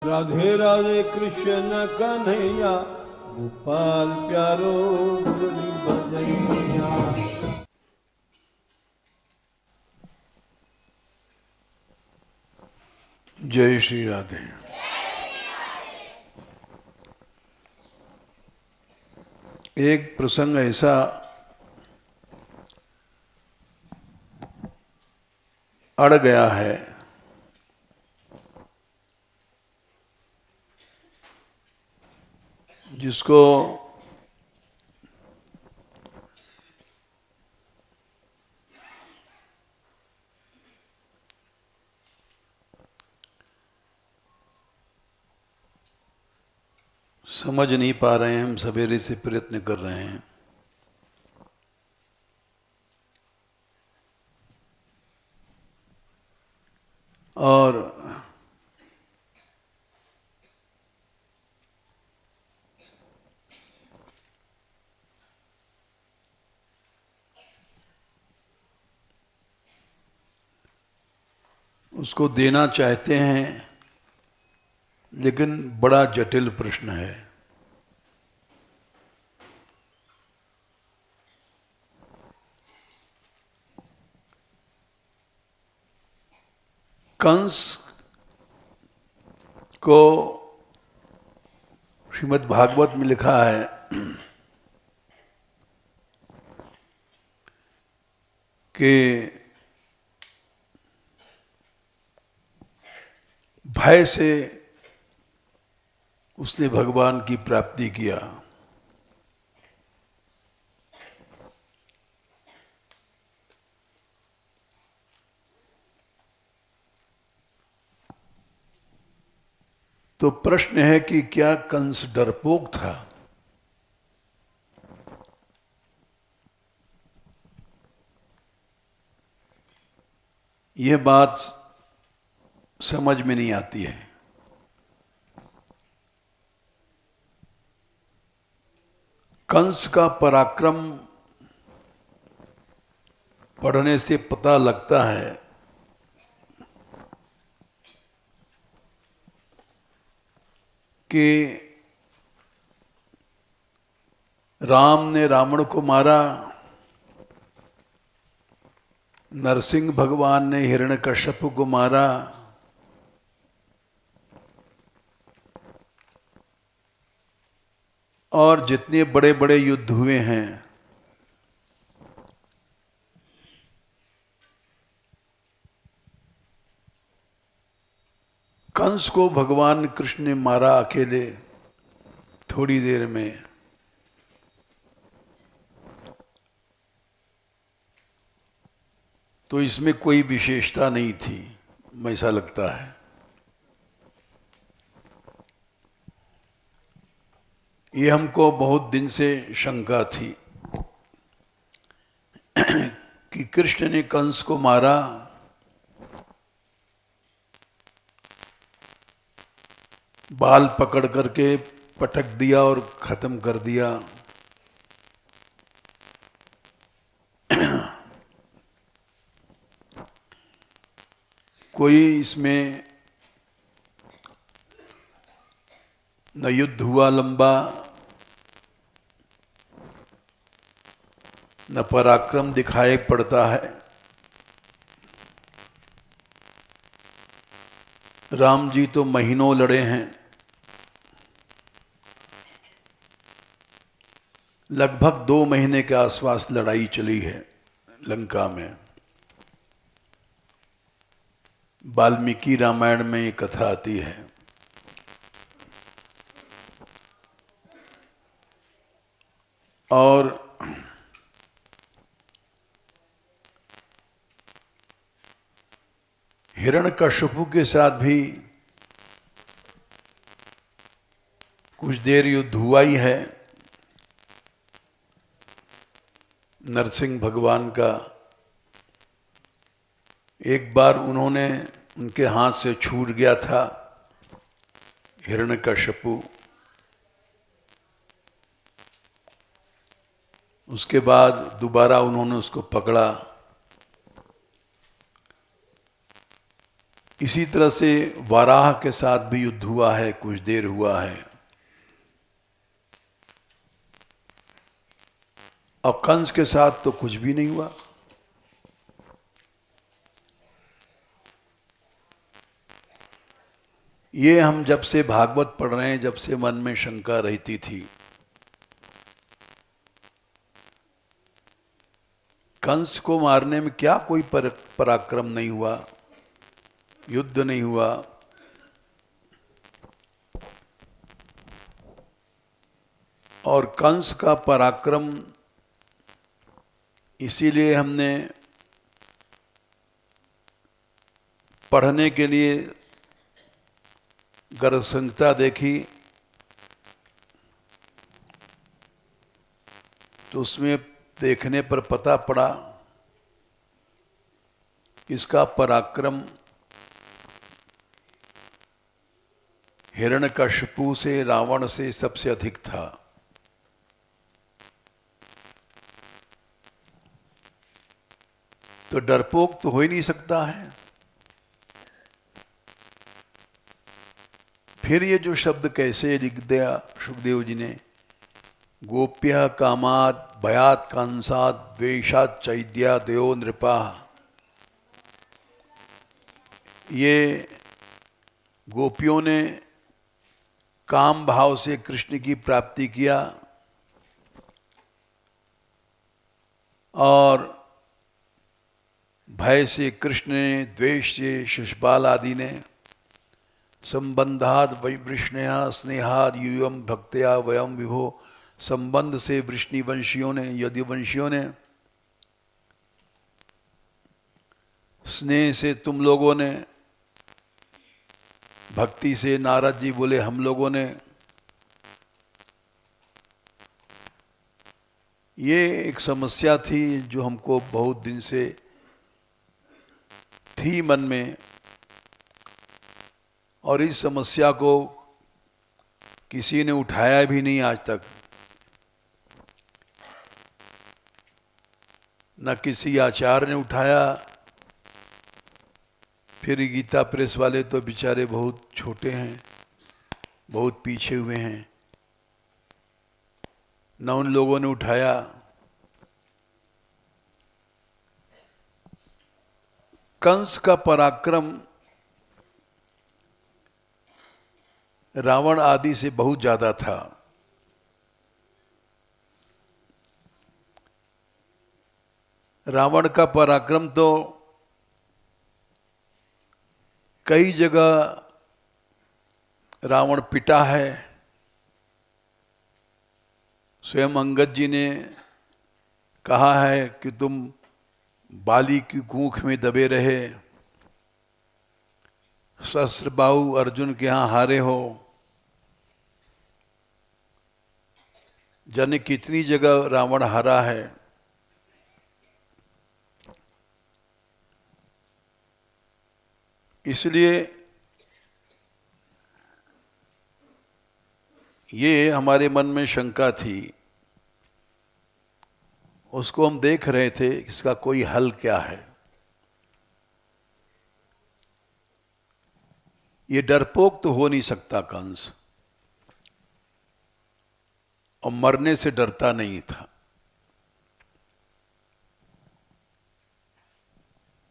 राधे राधे कृष्ण कन्हैया, गोपाल प्यारो मुरली बजैया। जय श्री राधे। एक प्रसंग ऐसा अड़ गया है जिसको समझ नहीं पा रहे हैं। हम सवेरे से प्रयत्न कर रहे हैं और उसको देना चाहते हैं, लेकिन बड़ा जटिल प्रश्न है। कंस को श्रीमद् भागवत में लिखा है कि भय से उसने भगवान की प्राप्ति किया। तो प्रश्न है कि क्या कंस डरपोक था? यह बात समझ में नहीं आती है। कंस का पराक्रम पढ़ने से पता लगता है कि राम ने रावण को मारा, नरसिंह भगवान ने हिरण्यकश्यप को मारा, और जितने बड़े बड़े युद्ध हुए हैं कंस को भगवान कृष्ण ने मारा अकेले थोड़ी देर में। तो इसमें कोई विशेषता नहीं थी, ऐसा लगता है। ये हमको बहुत दिन से शंका थी कि कृष्ण ने कंस को मारा, बाल पकड़ करके पटक दिया और खत्म कर दिया। कोई इसमें न युद्ध हुआ लंबा, न पराक्रम दिखाई पड़ता है। राम जी तो महीनों लड़े हैं, लगभग 2 महीने के आसपास लड़ाई चली है लंका में। वाल्मीकि रामायण में ये कथा आती है। और हिरण्यकश्यपु के साथ भी कुछ देर युद्ध हुआ ही है। नरसिंह भगवान का एक बार उन्होंने उनके हाथ से छूट गया था हिरण्यकश्यपु। उसके बाद दोबारा उन्होंने उसको पकड़ा इसी तरह से वाराह के साथ भी युद्ध हुआ है, कुछ देर हुआ है। और कंस के साथ तो कुछ भी नहीं हुआ। ये हम जब से भागवत पढ़ रहे हैं, जब से मन में शंका रहती थी, कंस को मारने में क्या कोई पराक्रम नहीं हुआ, युद्ध नहीं हुआ। और कंस का पराक्रम इसीलिए हमने पढ़ने के लिए गर्भ संहिता देखी, तो उसमें देखने पर पता पड़ा इसका पराक्रम हिरण्यकशिपु से, रावण से सबसे अधिक था। तो डरपोक तो हो ही नहीं सकता है। फिर ये जो शब्द कैसे लिख दिया सुखदेव जी ने, गोप्य कामात भयात कंसात द्वेषात चैद्या देव नृपा। ये गोपियों ने काम भाव से कृष्ण की प्राप्ति किया और भय से कृष्ण ने, द्वेष से शिशुपाल आदि ने, संबंधाद वैवृष्णया स्नेहाद यूयम भक्तया वयम विभो, संबंध से वृष्णिवंशियों ने, यदुवंशियों ने, स्नेह से तुम लोगों ने, भक्ति से नारद जी बोले हम लोगों ने। ये एक समस्या थी जो हमको बहुत दिन से थी मन में, और इस समस्या को किसी ने उठाया भी नहीं आज तक। न किसी आचार्य ने उठाया। फिर गीता प्रेस वाले तो बेचारे बहुत छोटे हैं, बहुत पीछे हुए हैं, न उन लोगों ने उठाया। कंस का पराक्रम रावण आदि से बहुत ज्यादा था। रावण का पराक्रम तो कई जगह रावण पिटा है। स्वयं अंगद जी ने कहा है कि तुम बाली की कूख में दबे रहे, सहस्त्रबाहु अर्जुन के यहाँ हारे हो। जाने कितनी जगह रावण हारा है। इसलिए ये हमारे मन में शंका थी, उसको हम देख रहे थे इसका कोई हल क्या है। ये डरपोक तो हो नहीं सकता कंस, और मरने से डरता नहीं था।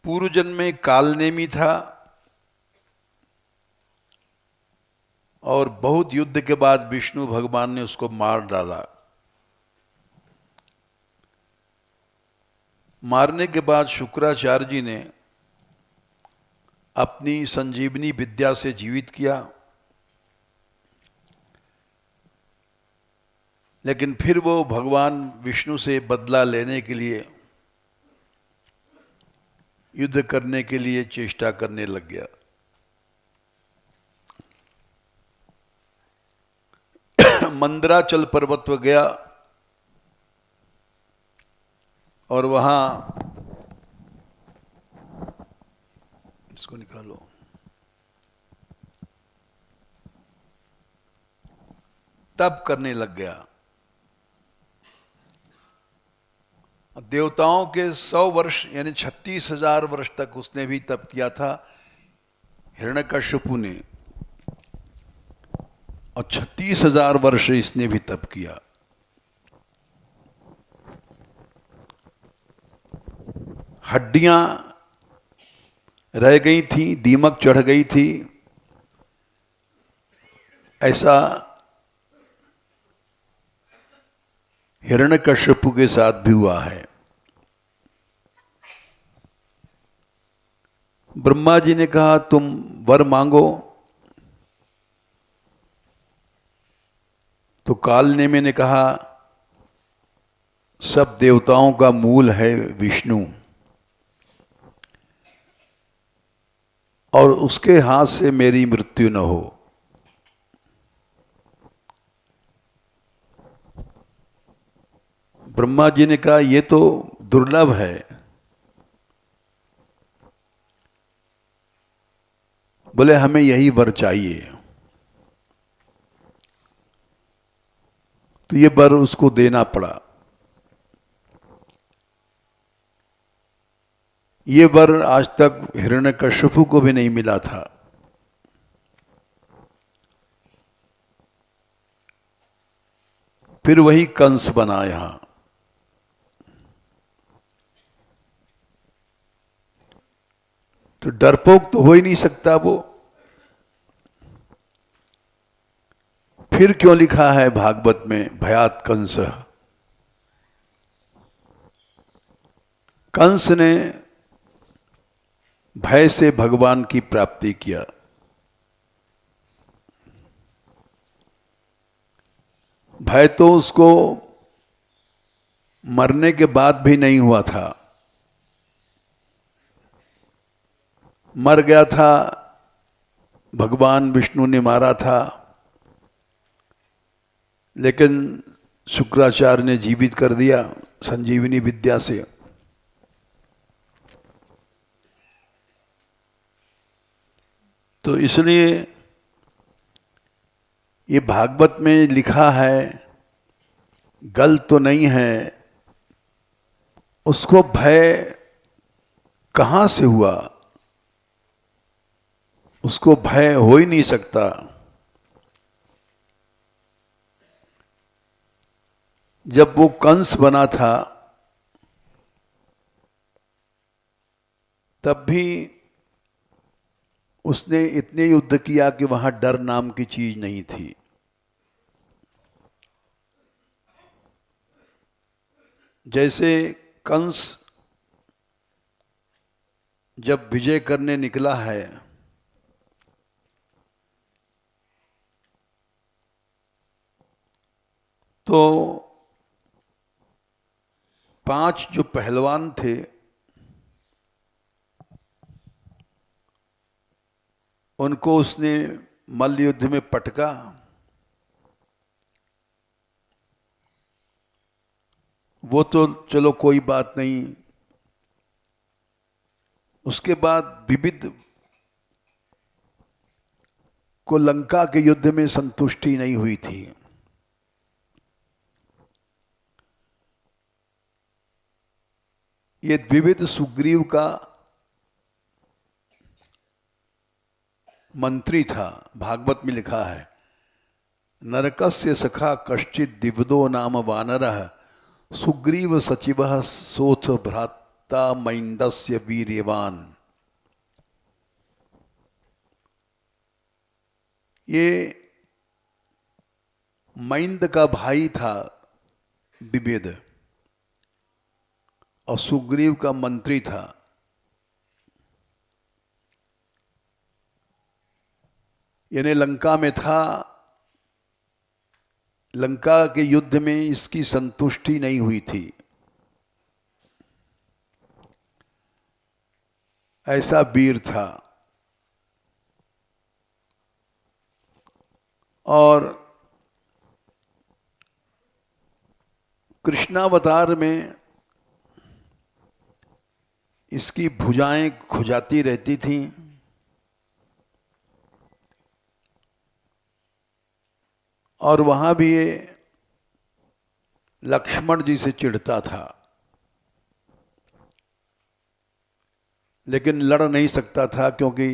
पूर्व जन्म में कालनेमी था और बहुत युद्ध के बाद विष्णु भगवान ने उसको मार डाला। मारने के बाद शुक्राचार्य जी ने अपनी संजीवनी विद्या से जीवित किया, लेकिन फिर वो भगवान विष्णु से बदला लेने के लिए, युद्ध करने के लिए चेष्टा करने लग गया। मंदराचल पर्वत पर गया और वहां, इसको निकालो, तप करने लग गया। देवताओं के 100 वर्ष यानी 36,000 वर्ष तक उसने भी तप किया था। हिरण्यकश्यपु ने, और 36,000 वर्ष इसने भी तप किया। हड्डियां रह गई थी, दीमक चढ़ गई थी, ऐसा हिरण्यकश्यपु के साथ भी हुआ है। ब्रह्मा जी ने कहा तुम वर मांगो, तो काल नेमी ने कहा सब देवताओं का मूल है विष्णु, और उसके हाथ से मेरी मृत्यु न हो। ब्रह्मा जी ने कहा ये तो दुर्लभ है, बोले हमें यही वर चाहिए। तो ये वर उसको देना पड़ा। ये वर आज तक हिरण्यकश्यपु को भी नहीं मिला था। फिर वही कंस बना यहां। तो डरपोक तो हो ही नहीं सकता वो। फिर क्यों लिखा है भागवत में भयात कंस? कंस ने भय से भगवान की प्राप्ति किया। भय तो उसको मरने के बाद भी नहीं हुआ था। मर गया था, भगवान विष्णु ने मारा था, लेकिन शुक्राचार्य ने जीवित कर दिया संजीवनी विद्या से। तो इसलिए ये भागवत में लिखा है, गलत तो नहीं है। उसको भय कहां से हुआ? उसको भय हो ही नहीं सकता। जब वो कंस बना था तब भी उसने इतने युद्ध किया कि वहां डर नाम की चीज नहीं थी। जैसे कंस जब विजय करने निकला है तो 5 जो पहलवान थे उनको उसने मल्ल युद्ध में पटका। वो तो चलो कोई बात नहीं। उसके बाद विविध को लंका के युद्ध में संतुष्टि नहीं हुई थी। ये विविध सुग्रीव का मंत्री था। भागवत में लिखा है, नरकस्य सखा कश्चित दिवदो नाम वानरः सुग्रीव सचिवः सोथ भ्राता मैंदस्य वीर्यवान। ये मैंद का भाई था विविध, और सुग्रीव का मंत्री था। यानी लंका में था। लंका के युद्ध में इसकी संतुष्टि नहीं हुई थी। ऐसा वीर था। और कृष्णावतार में इसकी भुजाएं खुजाती रहती थीं। और वहां भी ये लक्ष्मण जी से चिढ़ता था, लेकिन लड़ नहीं सकता था क्योंकि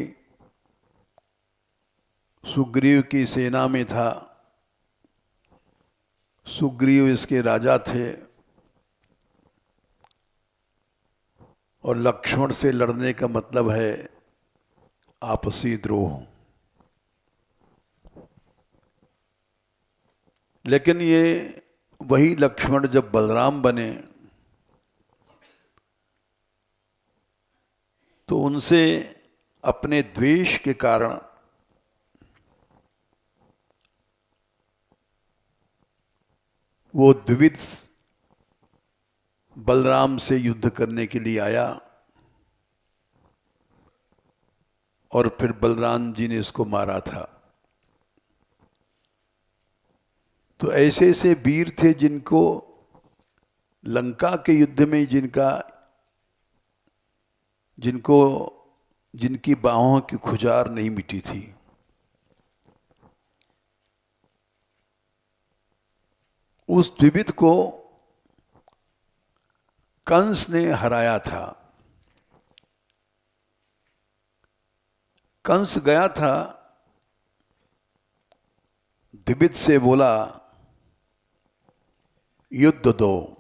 सुग्रीव की सेना में था। सुग्रीव इसके राजा थे और लक्ष्मण से लड़ने का मतलब है आपसी द्रोह। लेकिन ये वही लक्ष्मण जब बलराम बने तो उनसे अपने द्वेष के कारण वो द्विविध बलराम से युद्ध करने के लिए आया और फिर बलराम जी ने इसको मारा था। तो ऐसे ऐसे वीर थे जिनको लंका के युद्ध में जिनकी बाहों की खुजार नहीं मिटी थी। उस द्विविध को कंस ने हराया था। कंस गया था, द्विविध से बोला युद्ध दो,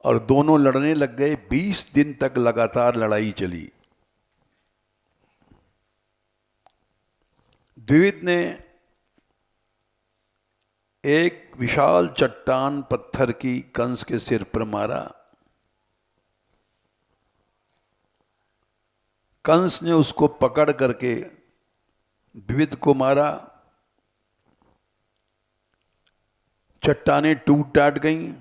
और दोनों लड़ने लग गए। 20 दिन तक लगातार लड़ाई चली। द्विविद ने एक विशाल चट्टान पत्थर की कंस के सिर पर मारा। कंस ने उसको पकड़ करके द्विविद को मारा। चट्टानें टूट टाट गईं।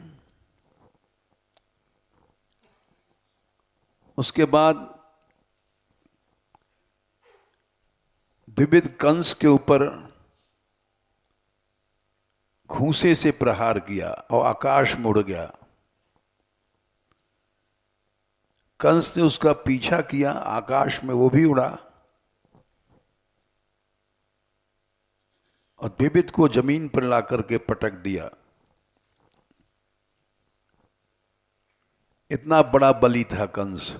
उसके बाद द्विविद कंस के ऊपर घूंसे से प्रहार किया और आकाश मुड़ गया। कंस ने उसका पीछा किया, आकाश में वो भी उड़ा और द्विविद को जमीन पर ला करके पटक दिया। इतना बड़ा बली था कंस।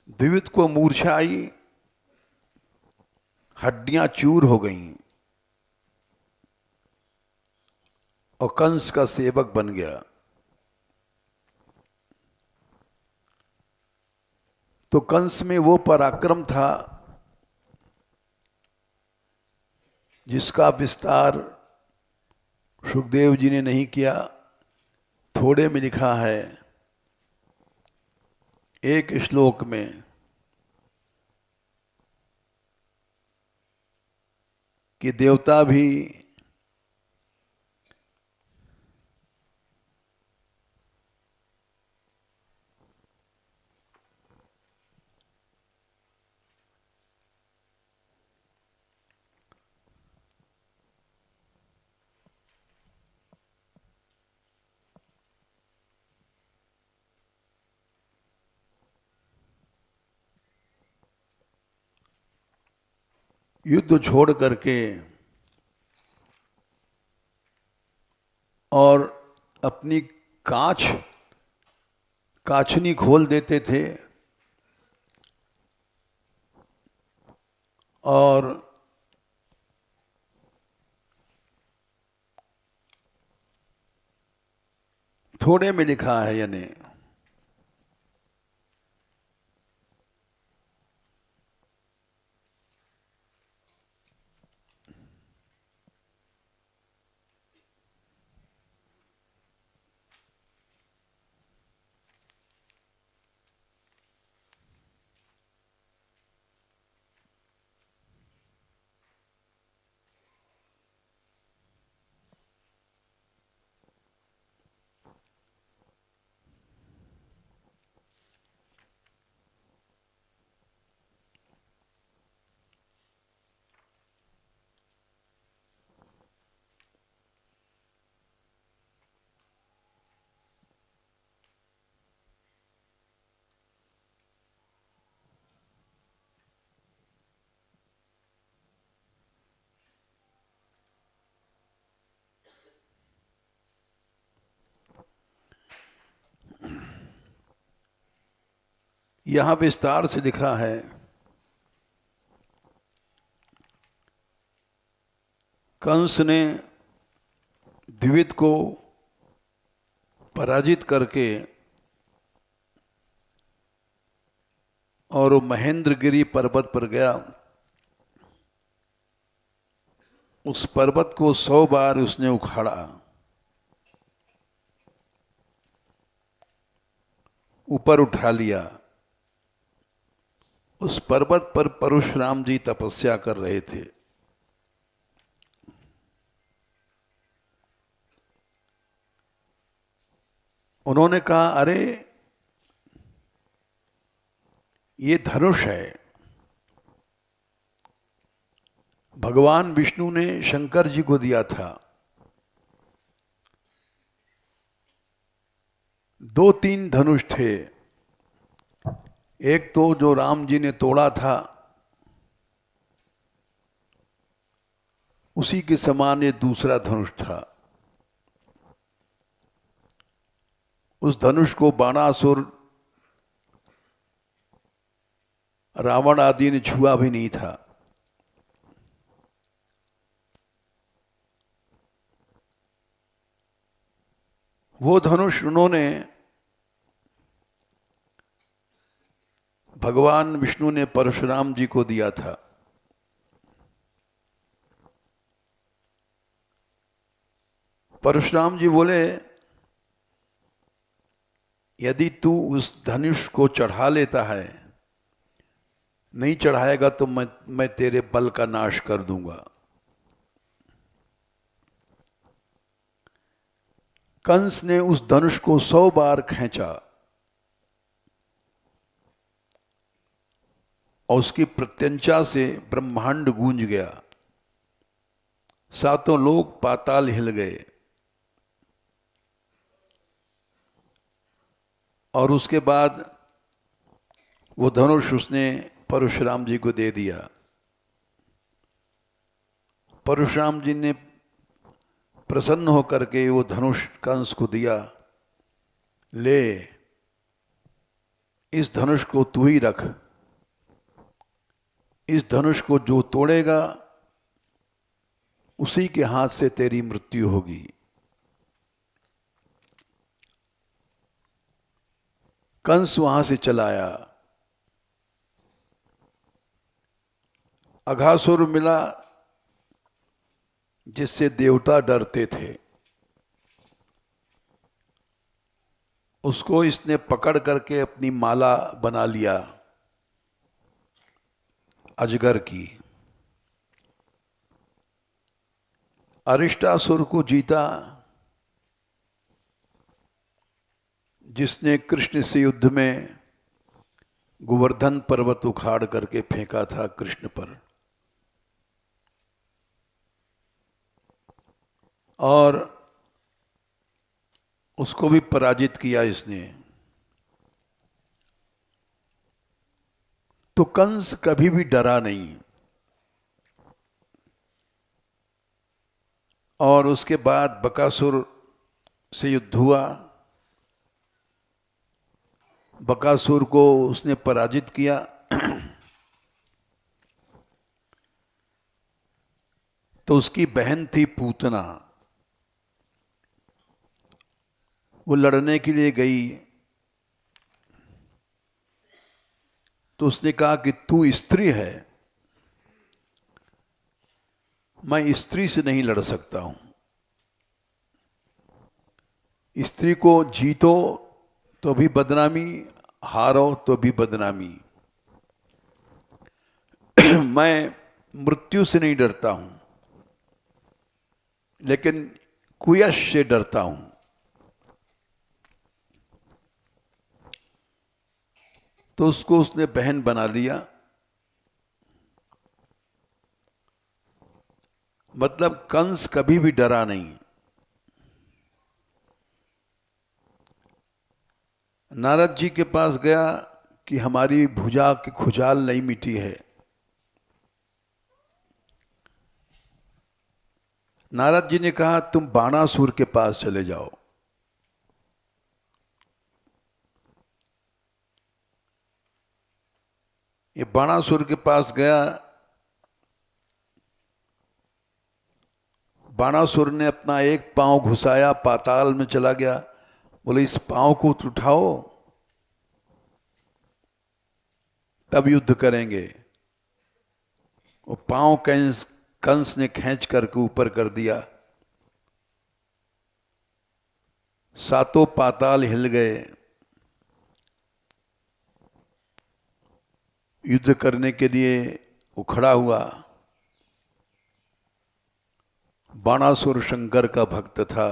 द्विविद को मूर्छा आई, हड्डियां चूर हो गईं और कंस का सेवक बन गया। तो कंस में वो पराक्रम था जिसका विस्तार सुखदेव जी ने नहीं किया। थोड़े में लिखा है एक श्लोक में कि देवता भी युद्ध छोड़ करके और अपनी काछनी खोल देते थे और थोड़े में लिखा है यानी यहां विस्तार से लिखा है, कंस ने द्विविद को पराजित करके और वो महेंद्रगिरी पर्वत पर गया। उस पर्वत को 100 बार उसने उखाड़ा, ऊपर उठा लिया। उस पर्वत पर परशुराम जी तपस्या कर रहे थे। उन्होंने कहा, अरे ये धनुष है। भगवान विष्णु ने शंकर जी को दिया था। 2-3 धनुष थे। एक तो जो राम जी ने तोड़ा था, उसी के समान ये दूसरा धनुष था। उस धनुष को बाणासुर, रावण आदि ने छुआ भी नहीं था। वो धनुष उन्होंने भगवान विष्णु ने परशुराम जी को दिया था। परशुराम जी बोले, यदि तू उस धनुष को चढ़ा लेता है, नहीं चढ़ाएगा तो मैं तेरे बल का नाश कर दूंगा। कंस ने उस धनुष को 100 बार खींचा और उसकी प्रत्यंचा से ब्रह्मांड गूंज गया। 7 लोक पाताल हिल गए। और उसके बाद वो धनुष उसने परशुराम जी को दे दिया। परशुराम जी ने प्रसन्न होकर के वो धनुष कंस को दिया। ले, इस धनुष को तू ही रख। इस धनुष को जो तोड़ेगा उसी के हाथ से तेरी मृत्यु होगी। कंस वहां से चला आया। अघासुर मिला, जिससे देवता डरते थे। उसको इसने पकड़ करके अपनी माला बना लिया अजगर की। अरिष्टासुर को जीता, जिसने कृष्ण से युद्ध में गोवर्धन पर्वत उखाड़ करके फेंका था कृष्ण पर। और उसको भी पराजित किया इसने। तो कंस कभी भी डरा नहीं। और उसके बाद बकासुर से युद्ध हुआ। बकासुर को उसने पराजित किया। तो उसकी बहन थी पूतना, वो लड़ने के लिए गई। तो उसने कहा कि तू स्त्री है, मैं स्त्री से नहीं लड़ सकता हूं। स्त्री को जीतो तो भी बदनामी, हारो तो भी बदनामी। मैं मृत्यु से नहीं डरता हूं, लेकिन कुयश से डरता हूं। तो उसको उसने बहन बना लिया। मतलब कंस कभी भी डरा नहीं। नारद जी के पास गया कि हमारी भुजा की खुजाल नहीं मिटी है। नारद जी ने कहा, तुम बाणासुर के पास चले जाओ। ये बाणासुर के पास गया। बाणासुर ने अपना एक पांव घुसाया, पाताल में चला गया। बोले इस पांव को उठाओ, तब युद्ध करेंगे। वो पांव कंस ने खींच करके ऊपर कर दिया। सातों पाताल हिल गए। युद्ध करने के लिए वो खड़ा हुआ। बाणासुर शंकर का भक्त था।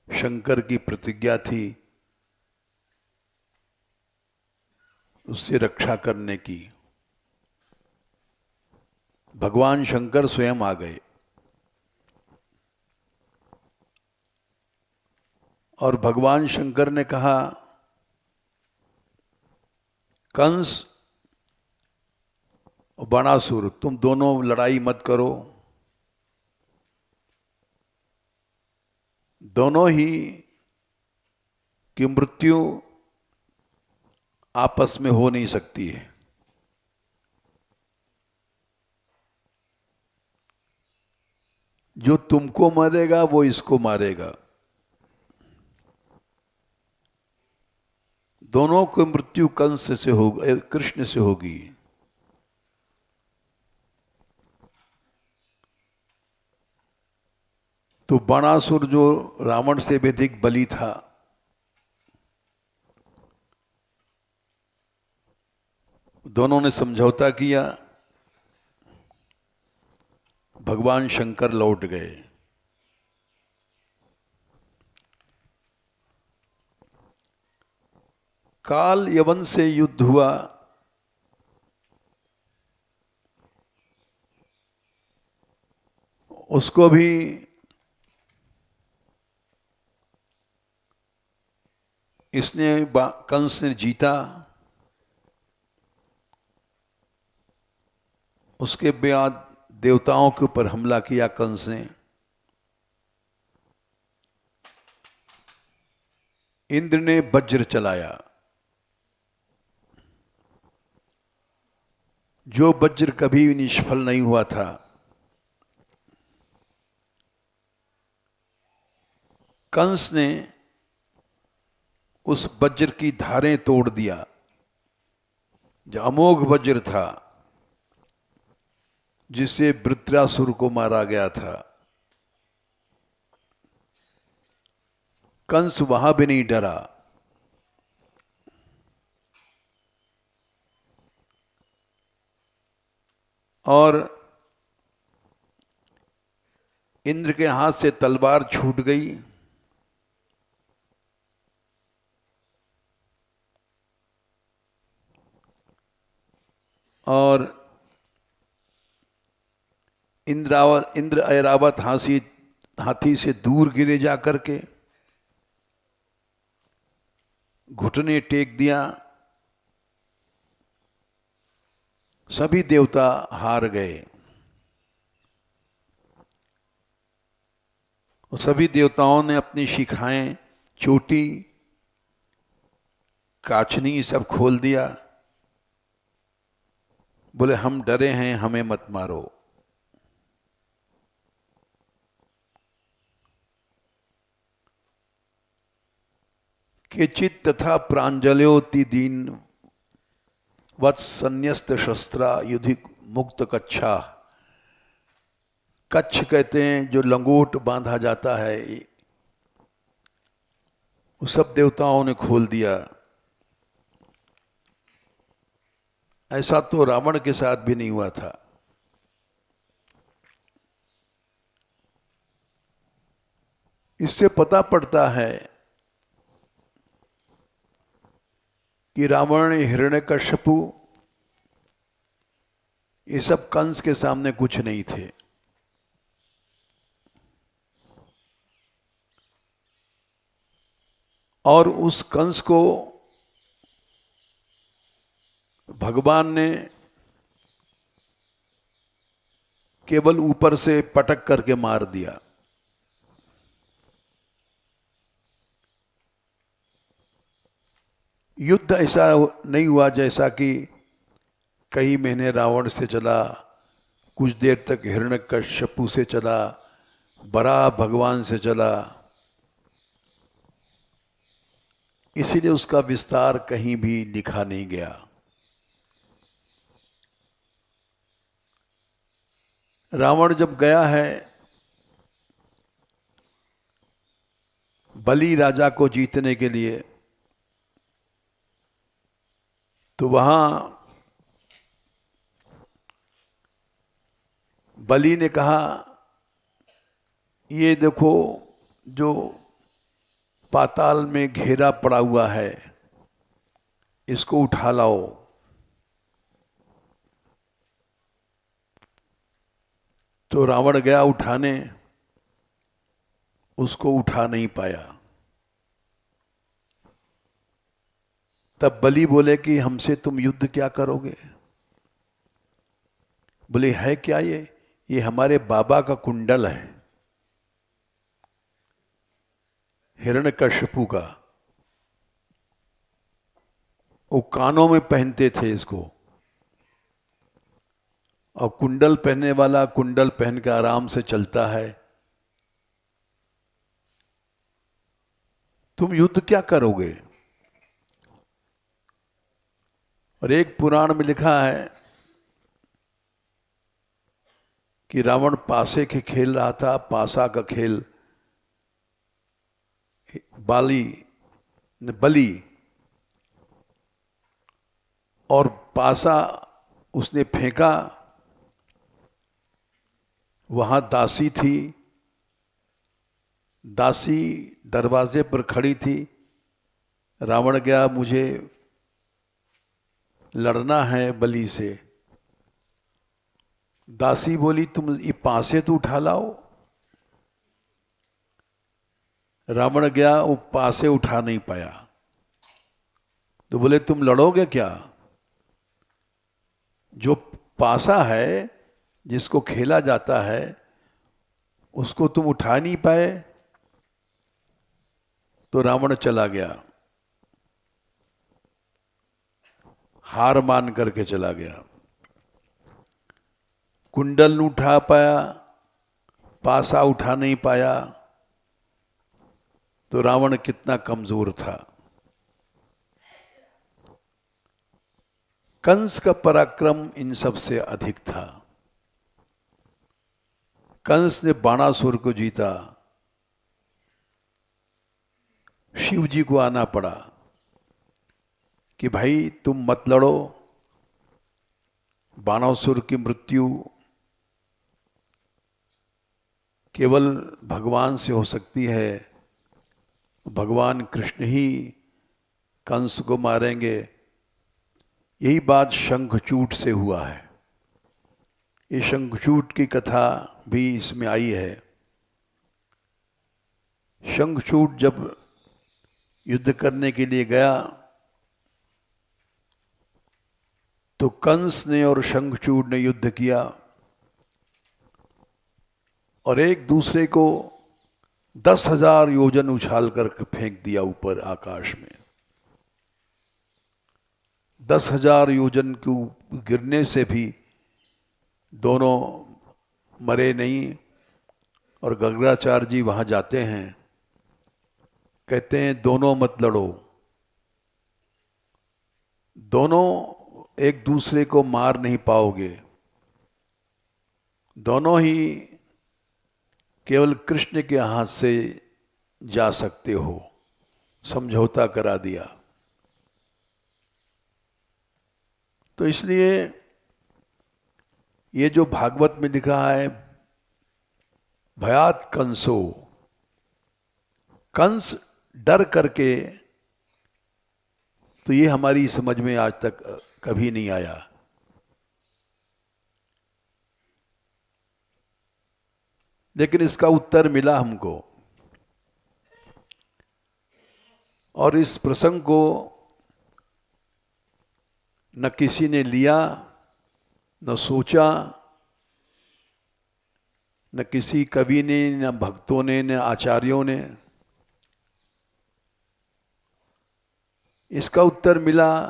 शंकर की प्रतिज्ञा थी उससे रक्षा करने की। भगवान शंकर स्वयं आ गए और भगवान शंकर ने कहा, कंस और बाणासुर, तुम दोनों लड़ाई मत करो। दोनों ही की मृत्यु आपस में हो नहीं सकती है। जो तुमको मारेगा वो इसको मारेगा। दोनों को मृत्यु कंस से होगी, कृष्ण से होगी। तो बाणासुर जो रावण से भी अधिक बली था, दोनों ने समझौता किया। भगवान शंकर लौट गए। काल यवन से युद्ध हुआ। उसको भी इसने कंस ने जीता। उसके बाद देवताओं के ऊपर हमला किया कंस ने। इंद्र ने वज्र चलाया। जो वज्र कभी निष्फल नहीं हुआ था। कंस ने उस वज्र की धारें तोड़ दिया। जो अमोघ वज्र था जिससे वृत्रासुर को मारा गया था। कंस वहां भी नहीं डरा। और इंद्र के हाथ से तलवार छूट गई। और इंद्र ऐरावत हाथी से दूर गिरे जा करके घुटने टेक दिया। सभी देवता हार गए। और सभी देवताओं ने अपनी शिखाएं, चोटी, काचनी सब खोल दिया। बोले हम डरे हैं, हमें मत मारो। केचित तथा प्रांजल्योति दीन वत्सन्यस्त शस्त्रा युधिक मुक्त कच्छा। कच्छ कहते हैं जो लंगोट बांधा जाता है, वो सब देवताओं ने खोल दिया। ऐसा तो रावण के साथ भी नहीं हुआ था। इससे पता पड़ता है कि रावण, हिरण्यकश्यपु, ये सब कंस के सामने कुछ नहीं थे। और उस कंस को भगवान ने केवल ऊपर से पटक करके मार दिया। युद्ध ऐसा नहीं हुआ जैसा कि कई महीने रावण से चला, कुछ देर तक हिरण्यकश्यपु से चला, बराह भगवान से चला, इसीलिए उसका विस्तार कहीं भी लिखा नहीं गया। रावण जब गया है बलि राजा को जीतने के लिए, तो वहां बलि ने कहा, ये देखो जो पाताल में घेरा पड़ा हुआ है, इसको उठा लाओ। तो रावण गया उठाने, उसको उठा नहीं पाया। तब बलि बोले कि हमसे तुम युद्ध क्या करोगे? बोले है क्या ये हमारे बाबा का कुंडल है, हिरण्यकश्यपु का। वो कानों में पहनते थे इसको, और कुंडल पहनने वाला कुंडल पहन के आराम से चलता है। तुम युद्ध क्या करोगे? और एक पुराण में लिखा है कि रावण पासे के खेल रहा था, पासा का खेल। बलि और पासा उसने फेंका, वहां दासी थी, दासी दरवाजे पर खड़ी थी। रावण गया, मुझे लड़ना है बलि से। दासी बोली, तुम ये पासे तो उठा लाओ। रावण गया, वो पासे उठा नहीं पाया। तो बोले तुम लड़ोगे क्या? जो पासा है, जिसको खेला जाता है, उसको तुम उठा नहीं पाए। तो रावण चला गया, हार मान करके चला गया। कुंडल न उठा पाया, पासा उठा नहीं पाया। तो रावण कितना कमजोर था। कंस का पराक्रम इन सब से अधिक था। कंस ने बाणासुर को जीता, शिव जी को आना पड़ा कि भाई तुम मत लड़ो, बाणासुर की मृत्यु केवल भगवान से हो सकती है। भगवान कृष्ण ही कंस को मारेंगे। यही बात शंखचूड से हुआ है। ये शंखचूड की कथा भी इसमें आई है। शंखचूड जब युद्ध करने के लिए गया, तो कंस ने और शंखचूड ने युद्ध किया और एक दूसरे को 10,000 योजन उछाल कर फेंक दिया ऊपर आकाश में। 10,000 योजन के गिरने से भी दोनों मरे नहीं। और गर्गाचार्य जी वहां जाते हैं, कहते हैं दोनों मत लड़ो, दोनों एक दूसरे को मार नहीं पाओगे, दोनों ही केवल कृष्ण के हाथ से जा सकते हो। समझौता करा दिया। तो इसलिए ये जो भागवत में लिखा है, भयात कंसो, कंस डर करके, तो ये हमारी समझ में आज तक कभी नहीं आया। लेकिन इसका उत्तर मिला हमको, और इस प्रसंग को न किसी ने लिया, न सोचा, न किसी कवि ने, न भक्तों ने, न आचार्यों ने। इसका उत्तर मिला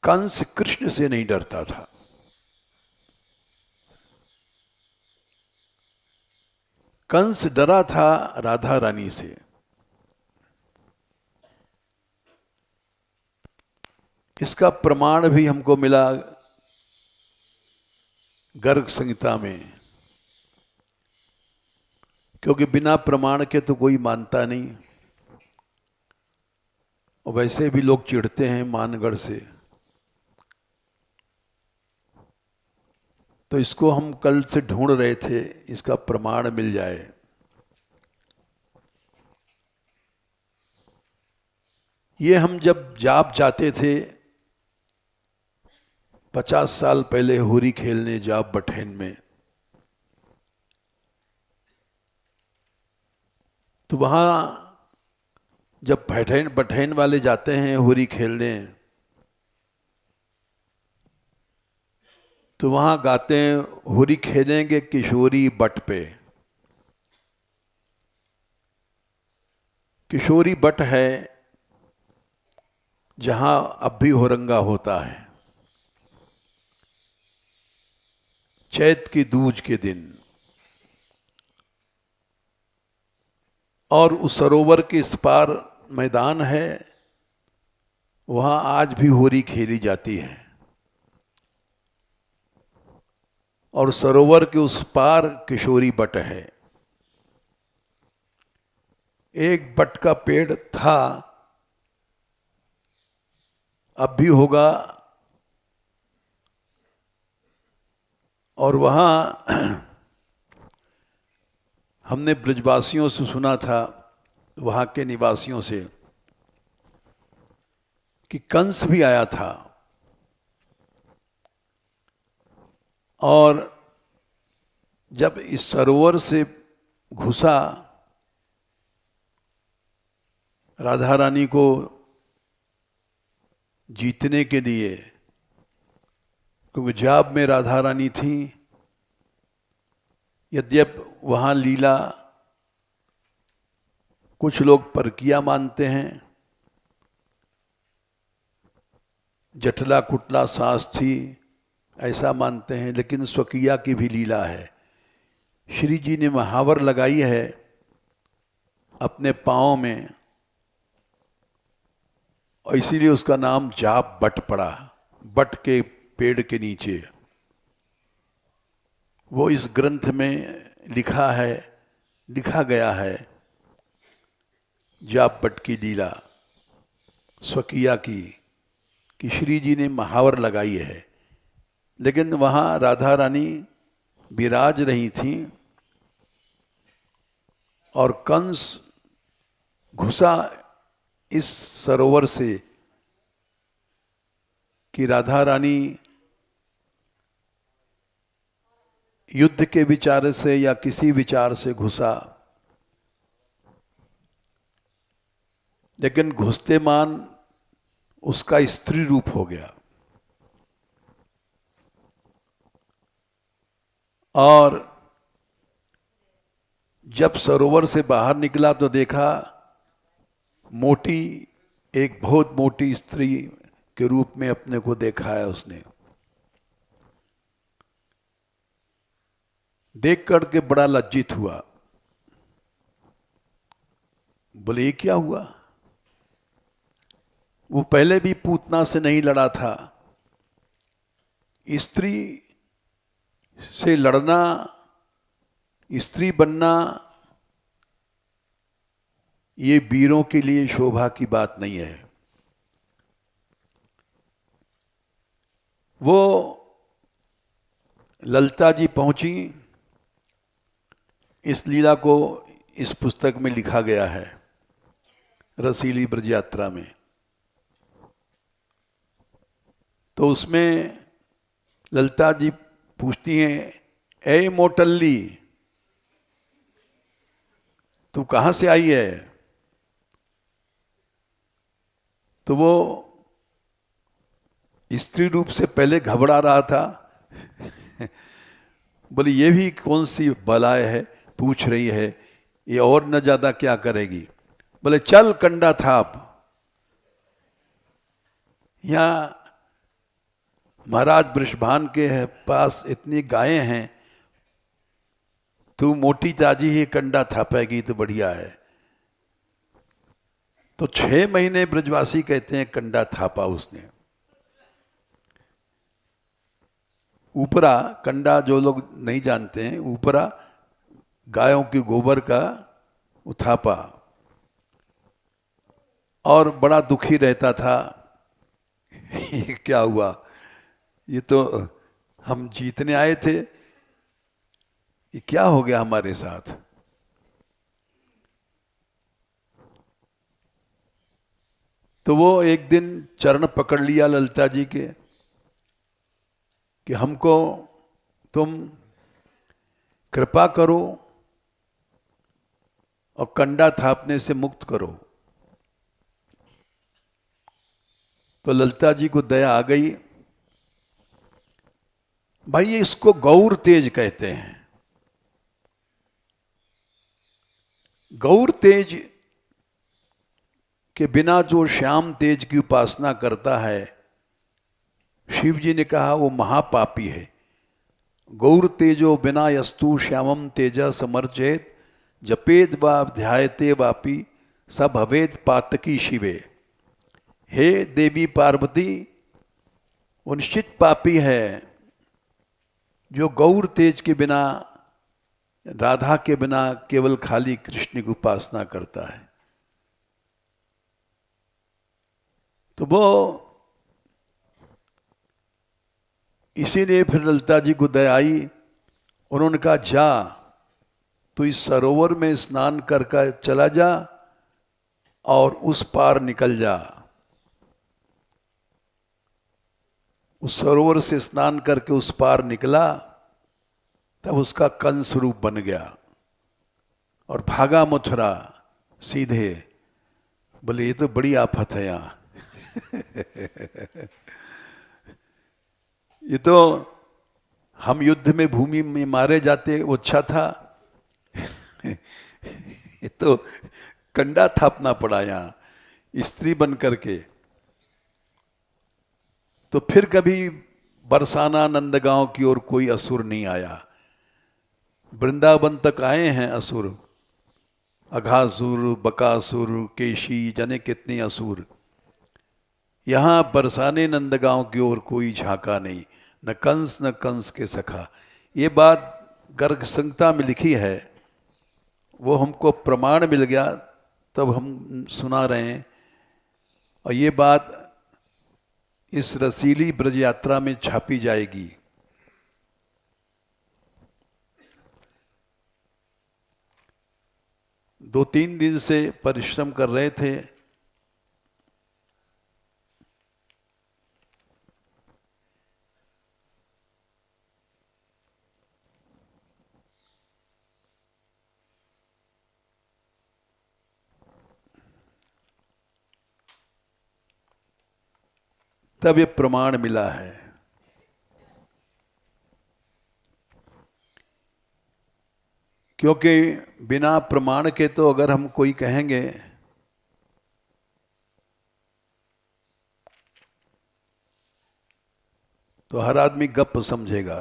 कंस कृष्ण से नहीं डरता था। कंस डरा था राधा रानी से। इसका प्रमाण भी हमको मिला गर्ग संहिता में, क्योंकि बिना प्रमाण के तो कोई मानता नहीं, और वैसे भी लोग चिढ़ते हैं मानगढ़ से। तो इसको हम कल से ढूंढ रहे थे, इसका प्रमाण मिल जाए। ये हम जब जाप जाते थे 50 साल पहले होरी खेलने जाप बठेन में, तो वहाँ जब बठेन वाले जाते हैं होरी खेलने, तो वहाँ गाते हैं होरी खेलेंगे किशोरी बट पे। किशोरी बट है जहाँ अब भी होरंगा होता है चैत की दूज के दिन, और उस सरोवर के इस पार मैदान है, वहाँ आज भी होरी खेली जाती है। और सरोवर के उस पार किशोरी बट है। एक बट का पेड़ था, अब भी होगा, और वहाँ हमने ब्रजवासियों से सुना था, वहाँ के निवासियों से, कि कंस भी आया था और जब इस सरोवर से घुसा राधा रानी को जीतने के लिए, क्योंकि जाप में राधा रानी थी, यद्यप वहाँ लीला कुछ लोग परकिया मानते हैं, जटला कुटला सांस थी ऐसा मानते हैं, लेकिन स्वकीया की भी लीला है। श्री जी ने महावर लगाई है अपने पाँव में, और इसीलिए उसका नाम जाप बट पड़ा, बट के पेड़ के नीचे। वो इस ग्रंथ में लिखा गया है जाप बट की लीला स्वकीया की, कि श्री जी ने महावर लगाई है। लेकिन वहाँ राधा रानी विराज रही थी और कंस घुसा इस सरोवर से कि राधा रानी युद्ध के विचार से या किसी विचार से घुसा, लेकिन घुसते मान उसका स्त्री रूप हो गया। और जब सरोवर से बाहर निकला तो देखा मोटी, एक बहुत मोटी स्त्री के रूप में अपने को देखा है उसने। देख करके बड़ा लज्जित हुआ, बोले ये क्या हुआ? वो पहले भी पूतना से नहीं लड़ा था। स्त्री से लड़ना, स्त्री बनना, ये वीरों के लिए शोभा की बात नहीं है। वो ललिता जी पहुंची, इस लीला को इस पुस्तक में लिखा गया है रसीली ब्रज यात्रा में। तो उसमें ललिता जी पूछती हैं, ए मोटल्ली तू कहाँ से आई है? तो वो स्त्री रूप से पहले घबरा रहा था बोले ये भी कौन सी बलाय है पूछ रही है, ये और न ज्यादा क्या करेगी? बोले चल कंडा थाप। यहाँ महाराज वृषभान के पास इतनी गायें हैं, तू मोटी ताजी ही कंडा थापेगी तो बढ़िया है। तो 6 महीने ब्रजवासी कहते हैं कंडा थापा उसने। ऊपरा कंडा, जो लोग नहीं जानते हैं, ऊपरा गायों के गोबर का उथापा, और बड़ा दुखी रहता था। ये क्या हुआ, ये तो हम जीतने आए थे, ये क्या हो गया हमारे साथ। तो वो एक दिन चरण पकड़ लिया ललिता जी के कि हमको तुम कृपा करो और कंडा थापने से मुक्त करो। तो ललिता जी को दया आ गई। भाई ये इसको गौर तेज कहते हैं। गौर तेज के बिना जो श्याम तेज की उपासना करता है, शिव जी ने कहा वो महापापी है। गौर तेजो बिना यस्तु श्यामम तेजा समर्चेत, जपेद वा ध्यायते वापी सब भवेद पातकी शिवे। हे देवी पार्वती, वो निश्चित पापी है जो गौर तेज के बिना, राधा के बिना केवल खाली कृष्ण की उपासना करता है। तो वो इसीलिए फिर ललिता जी को दया आई। उन्होंने कहा जा तो इस सरोवर में स्नान कर चला जा और उस पार निकल जा। उस सरोवर से स्नान करके उस पार निकला, तब उसका कंस रूप बन गया और भागा मथुरा सीधे। बोले ये तो बड़ी आफत है यहाँ। ये तो हम युद्ध में भूमि में मारे जाते वो अच्छा था। ये तो कंडा थापना पड़ा यहाँ स्त्री बन करके। तो फिर कभी बरसाना नंदगांव की ओर कोई असुर नहीं आया। वृंदावन तक आए हैं असुर, अघासुर, बकासुर, केशी, जाने कितने असुर। यहाँ बरसाने नंदगांव की ओर कोई झांका नहीं, न कंस के सखा। ये बात गर्ग संहिता में लिखी है, वो हमको प्रमाण मिल गया तब हम सुना रहे हैं। और ये बात इस रसीली ब्रज यात्रा में छापी जाएगी। दो 3 दिन से परिश्रम कर रहे थे। तब ये प्रमाण मिला है। क्योंकि बिना प्रमाण के तो अगर हम कोई कहेंगे तो हर आदमी गप समझेगा।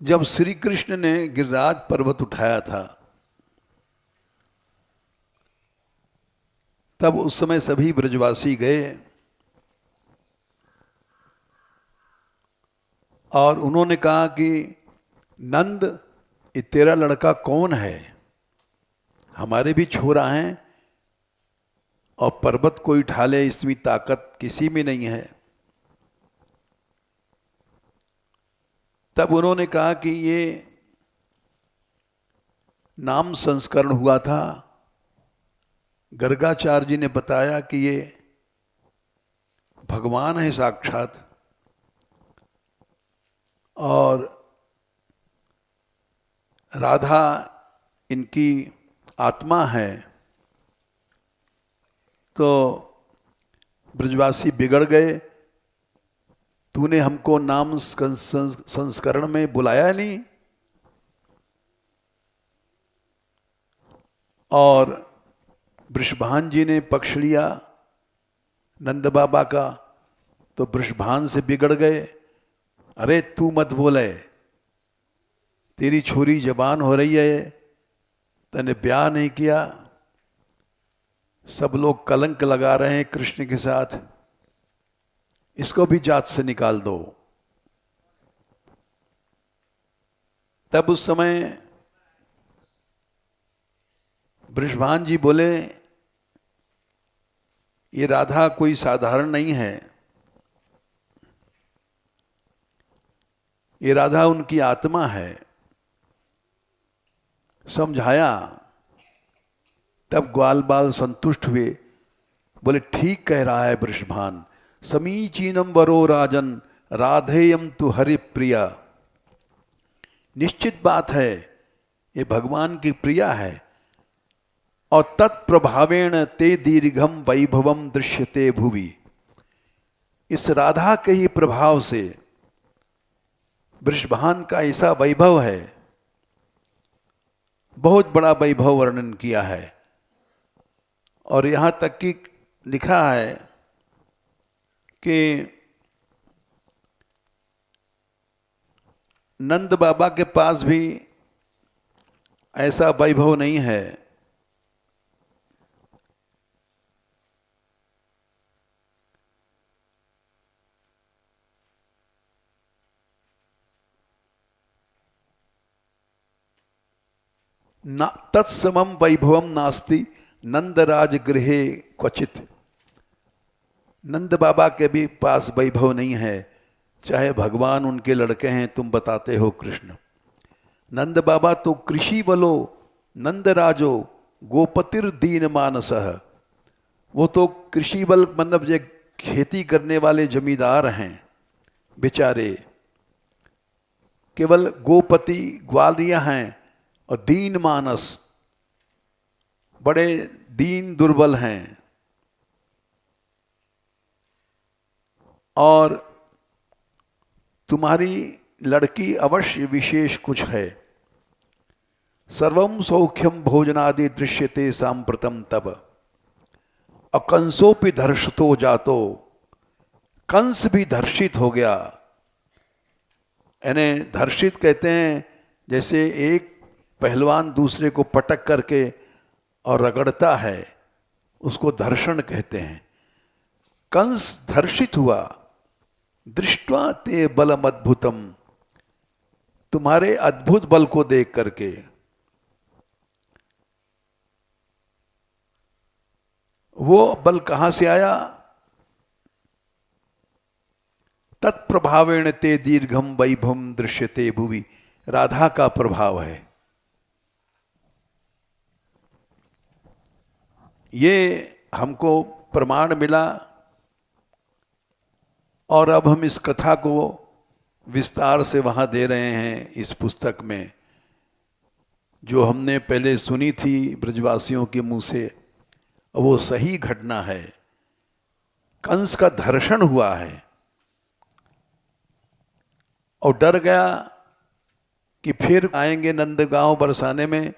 जब श्री कृष्ण ने गिरिराज पर्वत उठाया था, तब उस समय सभी ब्रजवासी गए और उन्होंने कहा कि नंद, ये तेरा लड़का कौन है? हमारे भी छोरा हैं और पर्वत को उठा ले, इसमें ताकत किसी में नहीं है। तब उन्होंने कहा कि ये नाम संस्करण हुआ था। गर्गाचार्य जी ने बताया कि ये भगवान है साक्षात और राधा इनकी आत्मा है। तो ब्रजवासी बिगड़ गए तूने हमको नाम संस्करण में बुलाया नहीं। और वृषभान जी ने पक्ष लिया नंद बाबा का, तो वृषभान से बिगड़ गए। अरे तू मत बोले, तेरी छोरी जबान हो रही है, तने ब्याह नहीं किया, सब लोग कलंक लगा रहे हैं कृष्ण के साथ, इसको भी जात से निकाल दो। तब उस समय वृषभान जी बोले, ये राधा कोई साधारण नहीं है, ये राधा उनकी आत्मा है। समझाया, तब ग्वाल बाल संतुष्ट हुए, बोले ठीक कह रहा है वृषभान, समीचीनम वरो राजन राधेयम तु हरि प्रिया। निश्चित बात है ये भगवान की प्रिया है। और तत्प्रभावेण ते दीर्घम वैभवम दृश्यते भुवि। इस राधा के ही प्रभाव से वृषभान का ऐसा वैभव है, बहुत बड़ा वैभव वर्णन किया है। और यहां तक कि लिखा है कि नंद बाबा के पास भी ऐसा वैभव नहीं है। ना तत्समम वैभवम नास्ति नंदराज गृहे क्वचित। नंद बाबा के भी पास वैभव नहीं है, चाहे भगवान उनके लड़के हैं, तुम बताते हो कृष्ण। नंद बाबा तो कृषि बलो नंदराजो गोपतिर दीन मानसः। वो तो कृषि बल मतलब जो खेती करने वाले जमींदार हैं बेचारे, केवल गोपति ग्वालिया हैं। और दीन मानस, बड़े दीन दुर्बल हैं। और तुम्हारी लड़की अवश्य विशेष कुछ है। सर्वम सौख्यम भोजनादि दृश्यते सांप्रतम तब अकंसोपि धर्षतो जातो। कंस भी धर्षित हो गया। यानी धर्षित कहते हैं जैसे एक पहलवान दूसरे को पटक करके और रगड़ता है, उसको धर्षण कहते हैं। कंस धर्षित हुआ। दृष्ट्वा ते बलम अद्भुतम, तुम्हारे अद्भुत बल को देख करके। वो बल कहां से आया? तत्प्रभावेण ते दीर्घम वैभवम दृश्यते भुवि। राधा का प्रभाव है ये, हमको प्रमाण मिला। और अब हम इस कथा को विस्तार से वहाँ दे रहे हैं इस पुस्तक में, जो हमने पहले सुनी थी ब्रजवासियों के मुंह से। वो सही घटना है। कंस का धर्षण हुआ है और डर गया कि फिर आएंगे नंदगांव बरसाने में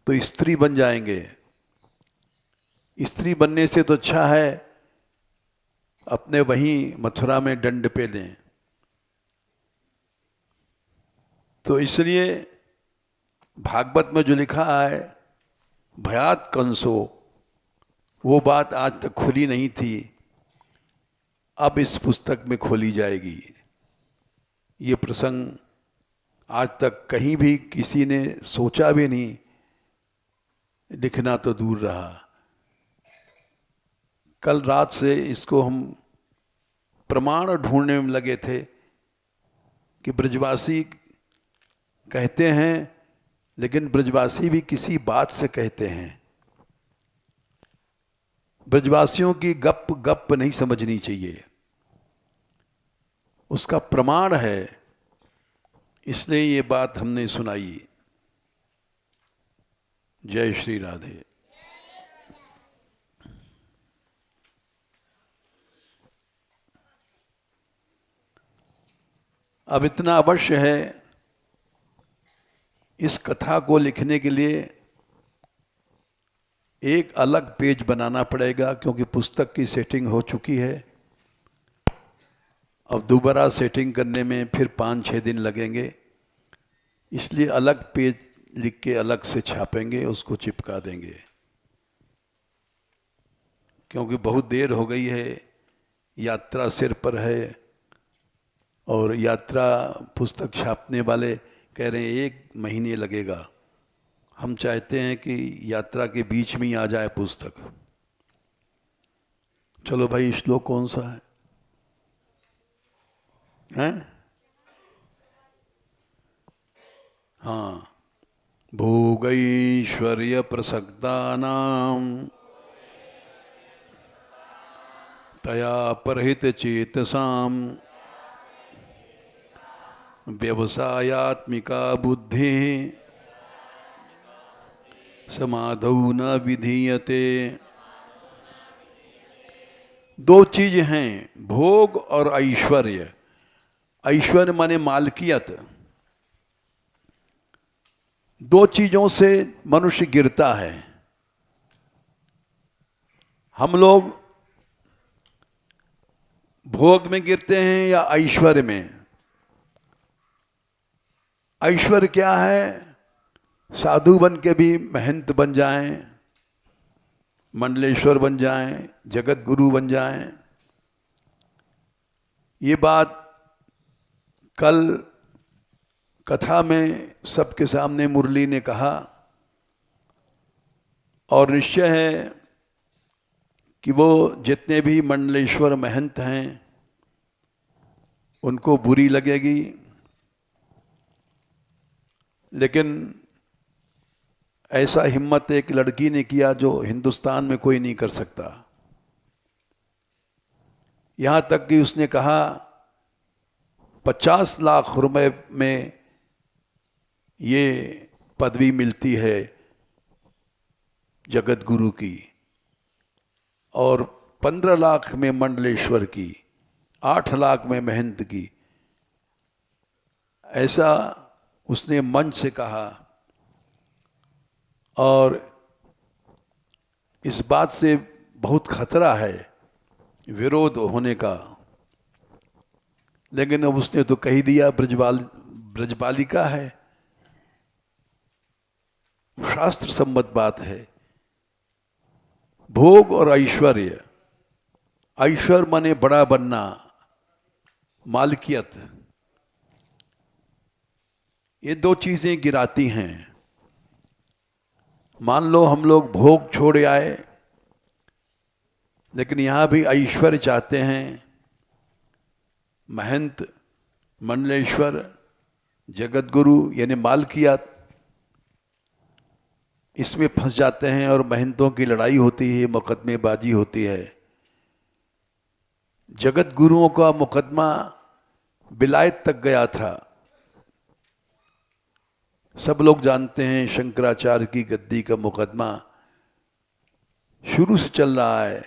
तो स्त्री बन जाएंगे। स्त्री बनने से तो अच्छा है अपने वहीं मथुरा में दंड पे लें। तो इसलिए भागवत में जो लिखा है भयात कंसो, वो बात आज तक खुली नहीं थी, अब इस पुस्तक में खोली जाएगी। ये प्रसंग आज तक कहीं भी किसी ने सोचा भी नहीं, लिखना तो दूर रहा। कल रात से इसको हम प्रमाण ढूंढने में लगे थे कि ब्रजवासी कहते हैं, लेकिन ब्रजवासी भी किसी बात से कहते हैं। ब्रजवासियों की गप गप नहीं समझनी चाहिए, उसका प्रमाण है, इसलिए ये बात हमने सुनाई। जय श्री राधे। अब इतना अवश्य है, इस कथा को लिखने के लिए एक अलग पेज बनाना पड़ेगा, क्योंकि पुस्तक की सेटिंग हो चुकी है। अब दोबारा सेटिंग करने में फिर 5-6 दिन लगेंगे, इसलिए अलग पेज लिख के अलग से छापेंगे, उसको चिपका देंगे। क्योंकि बहुत देर हो गई है, यात्रा सिर पर है, और यात्रा पुस्तक छापने वाले कह रहे हैं 1 महीने लगेगा। हम चाहते हैं कि यात्रा के बीच में ही आ जाए पुस्तक। चलो भाई, श्लोक कौन सा है? हैं? हाँ, भोगैश्वर्य प्रसक्तानां तया परहित चेतसाम व्यवसायात्मिका बुद्धि समाधौ न विधीयते। 2 चीज हैं, भोग और ऐश्वर्य। ऐश्वर्य माने मालकियत। 2 चीजों से मनुष्य गिरता है। हम लोग भोग में गिरते हैं या ऐश्वर्य में? ऐश्वर्य क्या है? साधु बन के भी महंत बन जाएं, मंडलेश्वर बन जाएं, जगत गुरु बन जाएं। ये बात कल कथा में सबके सामने मुरली ने कहा, और निश्चय है कि वो जितने भी मंडलेश्वर महंत हैं उनको बुरी लगेगी, लेकिन ऐसा हिम्मत एक लड़की ने किया जो हिंदुस्तान में कोई नहीं कर सकता। यहां तक कि उसने कहा 50 लाख रुपए में ये पदवी मिलती है जगत गुरु की, और 15 लाख में मंडलेश्वर की, 8 लाख में महंत की। ऐसा उसने मंच से कहा, और इस बात से बहुत खतरा है विरोध होने का। लेकिन अब उसने तो कह दिया, ब्रजबालिका है, शास्त्र सम्मत बात है। भोग और ऐश्वर्य। ऐश्वर्य माने बड़ा बनना, मालकियत। ये 2 चीजें गिराती हैं। मान लो हम लोग भोग छोड़ आए, लेकिन यहां भी ऐश्वर्य चाहते हैं। महंत, मंडलेश्वर, जगत गुरु यानी मालकियत, इसमें फंस जाते हैं और महंतों की लड़ाई होती है, मुकदमेबाजी होती है। जगत गुरुओं का मुकदमा बिलायत तक गया था। सब लोग जानते हैं शंकराचार्य की गद्दी का मुकदमा शुरू से चल रहा है।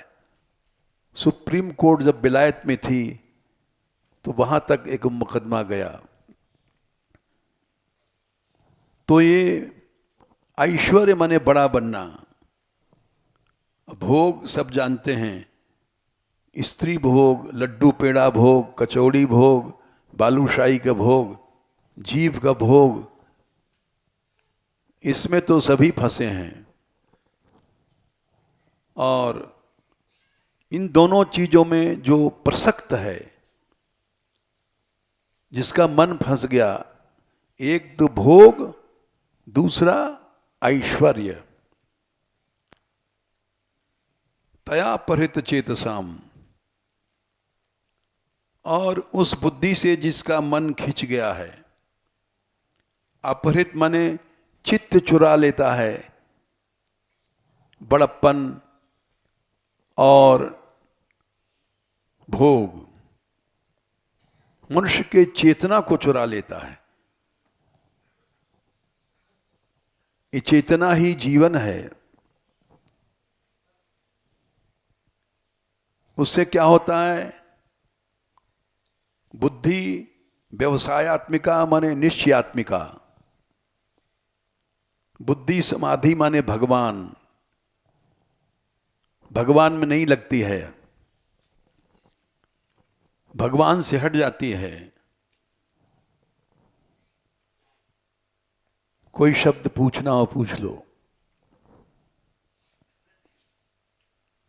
सुप्रीम कोर्ट जब बिलायत में थी तो वहां तक एक मुकदमा गया। तो ये ऐश्वर्य माने बड़ा बनना। भोग सब जानते हैं, स्त्री भोग, लड्डू पेड़ा भोग, कचौड़ी भोग, बालूशाही का भोग, जीभ का भोग, इसमें तो सभी फंसे हैं। और इन दोनों चीजों में जो प्रसक्त है, जिसका मन फंस गया, एक तो भोग, दूसरा ऐश्वर्य। तया परित चेतसाम, और उस बुद्धि से जिसका मन खिंच गया है। अपहृत माने चित्त चुरा लेता है, बड़प्पन और भोग मनुष्य के चेतना को चुरा लेता है। ये चेतना ही जीवन है। उससे क्या होता है? बुद्धि व्यवसायत्मिका माने निश्चयात्मिका, बुद्धि समाधि माने भगवान, भगवान में नहीं लगती है, भगवान से हट जाती है। कोई शब्द पूछना हो पूछ लो,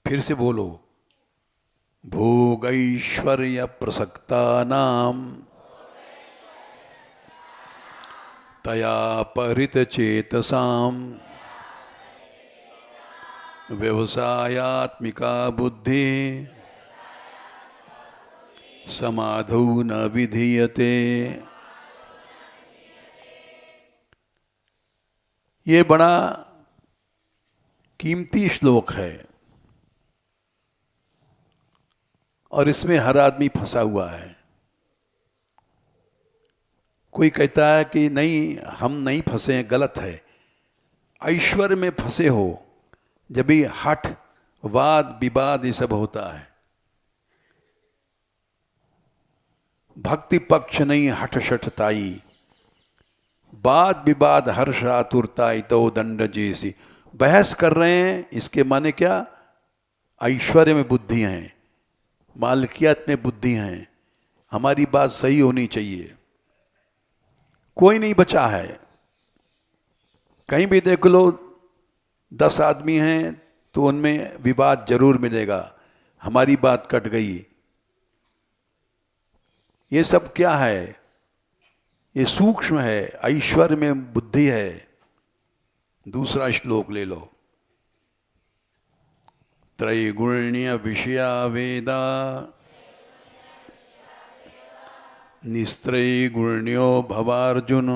फिर से बोलो। भोगैश्वर्य प्रसक्ता नाम तया परित चेतसाम व्यवसायात्मिका बुद्धि समाधौ न विधीयते। ये बड़ा कीमती श्लोक है और इसमें हर आदमी फंसा हुआ है। कोई कहता है कि नहीं हम नहीं फंसे हैं, गलत है। ऐश्वर्य में फंसे हो जब भी हठ वाद विवाद ये सब होता है। भक्ति पक्ष नहीं हठ शठताई, वाद विवाद हर्ष आतुरताई तो दंड जैसी। बहस कर रहे हैं, इसके माने क्या? ऐश्वर्य में बुद्धि है, मालकियत में बुद्धि है, हमारी बात सही होनी चाहिए। कोई नहीं बचा है। कहीं भी देख लो 10 आदमी हैं तो उनमें विवाद जरूर मिलेगा, हमारी बात कट गई। ये सब क्या है? ये सूक्ष्म है, ऐश्वर्य में बुद्धि है। दूसरा श्लोक ले लो। त्रैगुण्य विषया वेदा निस्त्रैगुण्यो भवार्जुन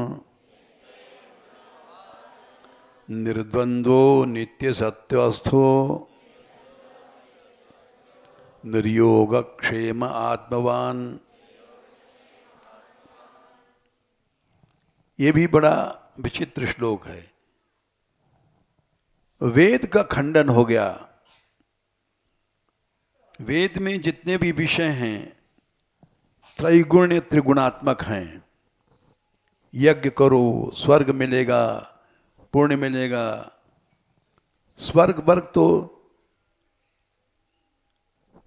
निर्द्वंद्वो नित्य सत्वस्थो निर्योगक्षेम आत्मवान। ये भी बड़ा विचित्र श्लोक है। वेद का खंडन हो गया। वेद में जितने भी विषय हैं त्रैगुण्य त्रिगुणात्मक हैं। यज्ञ करो स्वर्ग मिलेगा, पुण्य मिलेगा। स्वर्ग वर्ग तो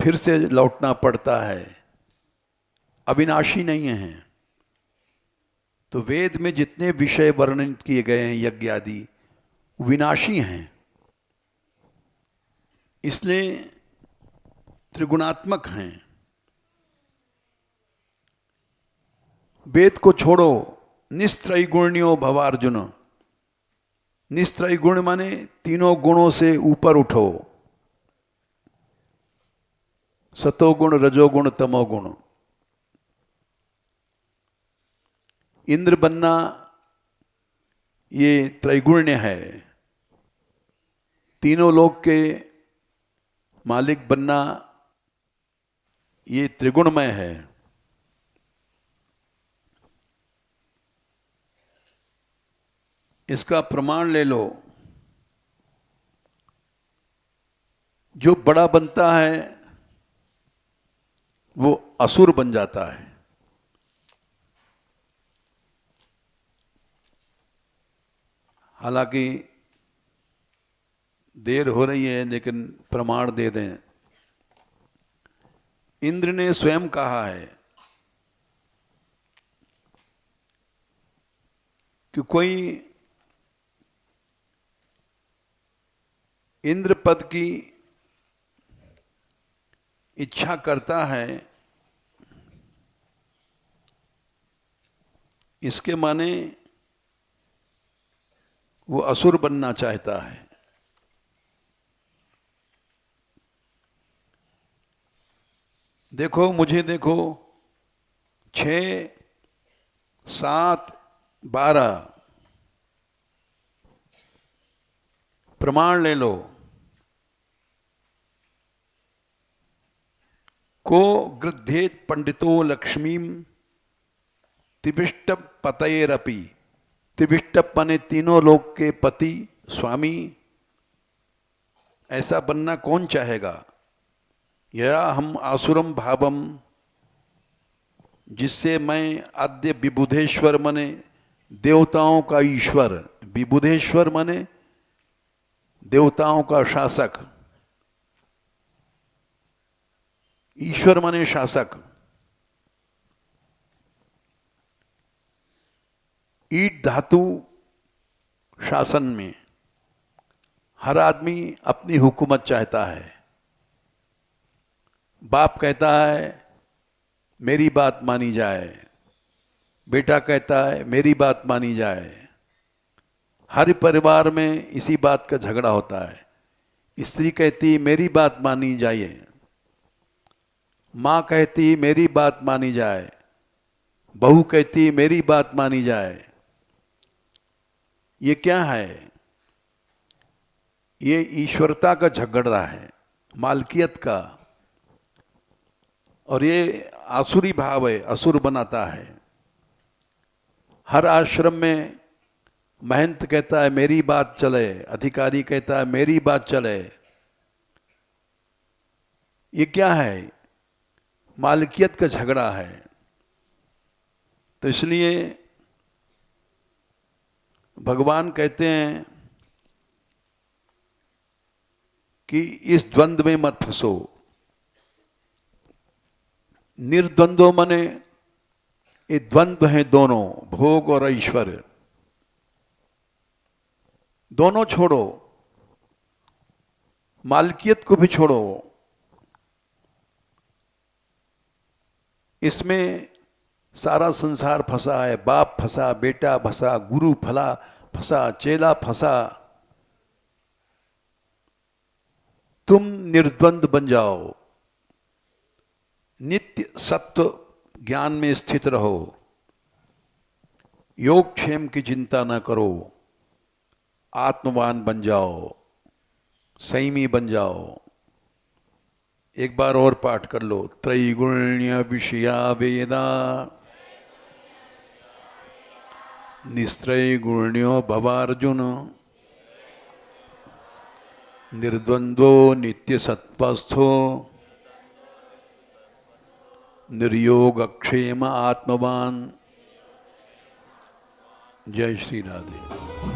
फिर से लौटना पड़ता है, अविनाशी नहीं है। तो वेद में जितने विषय वर्णित किए गए हैं यज्ञ आदि विनाशी हैं, इसलिए त्रिगुणात्मक हैं। वेद को छोड़ो, निस्त्रैगुण्यो भवार्जुन। निस्त्रैगुण्य माने तीनों गुणों से ऊपर उठो, सतोगुण रजोगुण तमोगुण। इंद्र बनना ये त्रैगुण्य है, तीनों लोक के मालिक बनना ये त्रिगुणमय है। इसका प्रमाण ले लो। जो बड़ा बनता है वो असुर बन जाता है। हालांकि देर हो रही है लेकिन प्रमाण दे दें। इंद्र ने स्वयं कहा है कि कोई इंद्र पद की इच्छा करता है, इसके माने वो असुर बनना चाहता है। देखो मुझे देखो, 6, 7, 12 प्रमाण ले लो। को गृध्येत पंडितो लक्ष्मीम त्रिविष्टप पतयेरपि। त्रिविष्टप माने तीनों लोक के पति स्वामी। ऐसा बनना कौन चाहेगा? या हम आसुरम भावम जिससे मैं आद्य विबुधेश्वर मने देवताओं का ईश्वर, विबुधेश्वर मने देवताओं का शासक, ईश्वर मने शासक। ईट धातु शासन में हर आदमी अपनी हुकूमत चाहता है। बाप कहता है मेरी बात मानी जाए, बेटा कहता है मेरी बात मानी जाए। हर परिवार में इसी बात का झगड़ा होता है। स्त्री कहती मेरी बात मानी जाए, माँ कहती मेरी बात मानी जाए, बहू कहती मेरी बात मानी जाए। ये क्या है? ये ईश्वरता का झगड़ा है, मालकियत का। और ये आसुरी भाव है, असुर बनाता है। हर आश्रम में महंत कहता है मेरी बात चले, अधिकारी कहता है मेरी बात चले। ये क्या है? मालकियत का झगड़ा है। तो इसलिए भगवान कहते हैं कि इस द्वंद्व में मत फंसो। निर्द्वंद्व मने ये द्वंद्व हैं दोनों, भोग और ईश्वर। दोनों छोड़ो, मालकियत को भी छोड़ो। इसमें सारा संसार फंसा है। बाप फंसा, बेटा फंसा, गुरु फंसा, चेला फंसा। तुम निर्द्वंद बन जाओ, नित्य सत्व ज्ञान में स्थित रहो, योग क्षेम की चिंता न करो, आत्मवान बन जाओ, संयमी बन जाओ। एक बार और पाठ कर लो। त्रैगुण्य विषया वेदा निस्त्रैगुण्यो भवार्जुन निर्द्वंद्वो नित्य सत्वस्थो निर्योग क्षेम आत्मवान। जय श्री राधे।